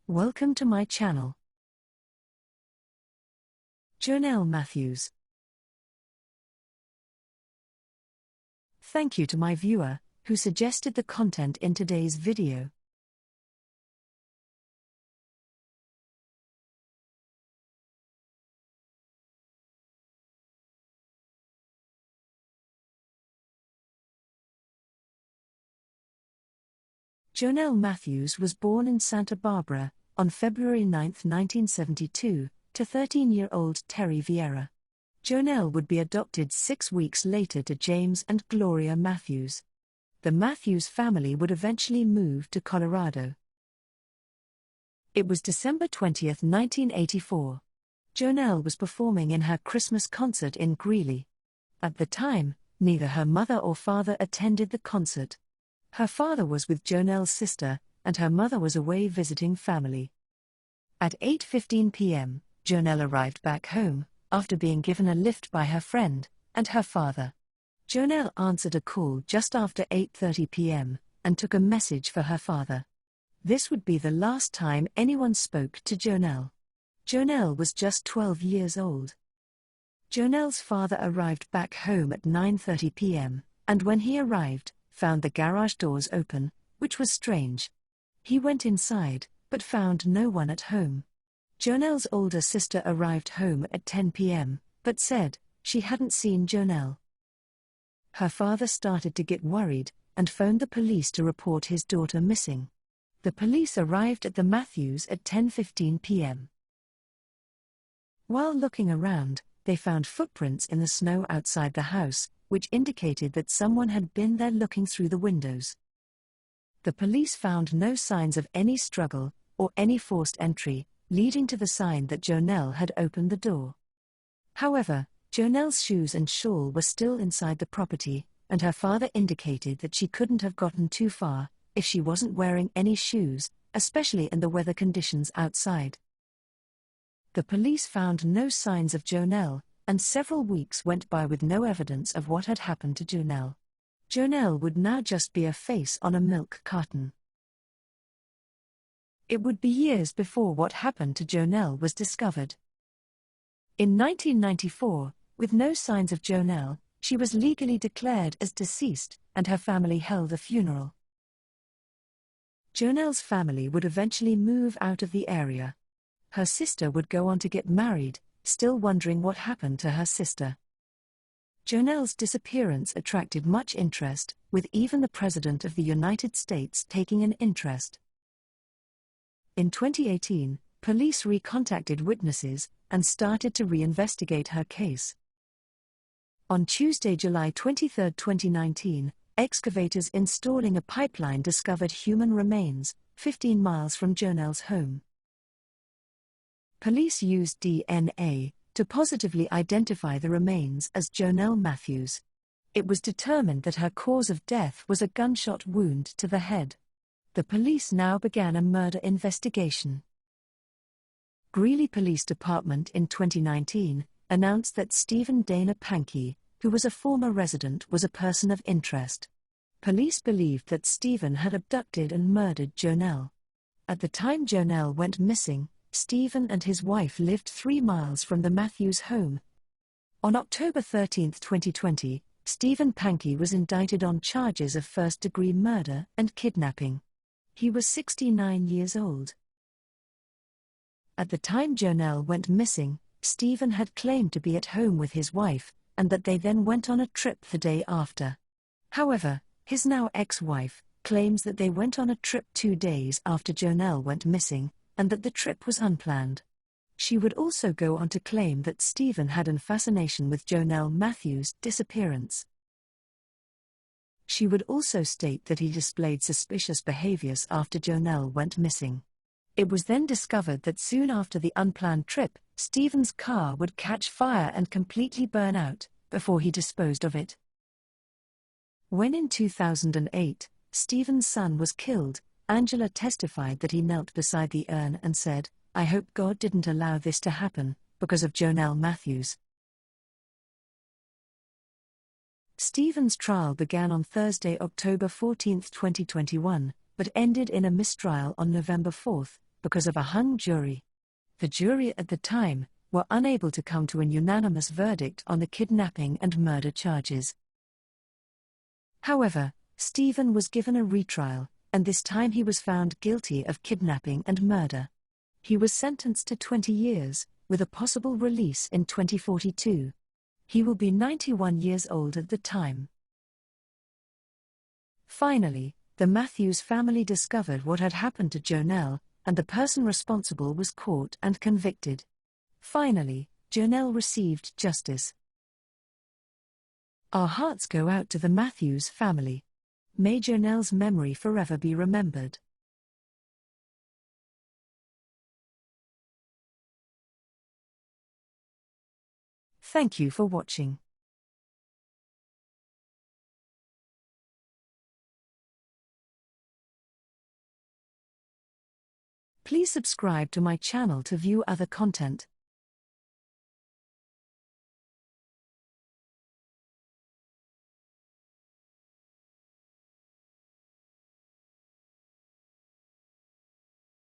Welcome to my channel. Jonelle Matthews. Thank you to my viewer, who suggested the content in today's video. Jonelle Matthews was born in Santa Barbara, on February 9, 1972, to 13-year-old Terry Vieira. Jonelle would be adopted 6 weeks later to James and Gloria Matthews. The Matthews family would eventually move to Colorado. It was December 20, 1984. Jonelle was performing in her Christmas concert in Greeley. At the time, neither her mother or father attended the concert. Her father was with Jonelle's sister, and her mother was away visiting family. At 8:15 p.m., Jonelle arrived back home, after being given a lift by her friend and her father. Jonelle answered a call just after 8:30 p.m., and took a message for her father. This would be the last time anyone spoke to Jonelle. Jonelle was just 12 years old. Jonelle's father arrived back home at 9:30 p.m., and when he arrived, found the garage doors open, which was strange. He went inside, but found no one at home. Jonelle's older sister arrived home at 10 p.m., but said she hadn't seen Jonelle. Her father started to get worried, and phoned the police to report his daughter missing. The police arrived at the Matthews at 10:15 p.m. While looking around, they found footprints in the snow outside the house, which indicated that someone had been there looking through the windows. The police found no signs of any struggle, or any forced entry, leading to the sign that Jonelle had opened the door. However, Jonelle's shoes and shawl were still inside the property, and her father indicated that she couldn't have gotten too far if she wasn't wearing any shoes, especially in the weather conditions outside. The police found no signs of Jonelle, and several weeks went by with no evidence of what had happened to Jonelle. Jonelle would now just be a face on a milk carton. It would be years before what happened to Jonelle was discovered. In 1994, with no signs of Jonelle, she was legally declared as deceased, and her family held a funeral. Jonelle's family would eventually move out of the area. Her sister would go on to get married, still wondering what happened to her sister. Jonelle's disappearance attracted much interest, with even the President of the United States taking an interest. In 2018, police recontacted witnesses and started to reinvestigate her case. On Tuesday, July 23, 2019, excavators installing a pipeline discovered human remains 15 miles from Jonelle's home. Police used DNA to positively identify the remains as Jonelle Matthews. It was determined that her cause of death was a gunshot wound to the head. The police now began a murder investigation. Greeley Police Department in 2019 announced that Stephen Dana Pankey, who was a former resident, was a person of interest. Police believed that Stephen had abducted and murdered Jonelle. At the time Jonelle went missing, Stephen and his wife lived 3 miles from the Matthews home. On October 13, 2020, Stephen Pankey was indicted on charges of first-degree murder and kidnapping. He was 69 years old. At the time Jonelle went missing, Stephen had claimed to be at home with his wife, and that they then went on a trip the day after. However, his now ex-wife claims that they went on a trip 2 days after Jonelle went missing, and that the trip was unplanned. She would also go on to claim that Stephen had an fascination with Jonelle Matthews' disappearance. She would also state that he displayed suspicious behaviors after Jonelle went missing. It was then discovered that soon after the unplanned trip, Stephen's car would catch fire and completely burn out, before he disposed of it. When in 2008, Stephen's son was killed, Angela testified that he knelt beside the urn and said, "I hope God didn't allow this to happen, because of Jonelle Matthews." Stephen's trial began on Thursday, October 14, 2021, but ended in a mistrial on November 4, because of a hung jury. The jury at the time were unable to come to an unanimous verdict on the kidnapping and murder charges. However, Stephen was given a retrial, and this time he was found guilty of kidnapping and murder. He was sentenced to 20 years, with a possible release in 2042. He will be 91 years old at the time. Finally, the Matthews family discovered what had happened to Jonelle, and the person responsible was caught and convicted. Finally, Jonelle received justice. Our hearts go out to the Matthews family. May Jonelle's memory forever be remembered. Thank you for watching. Please subscribe to my channel to view other content.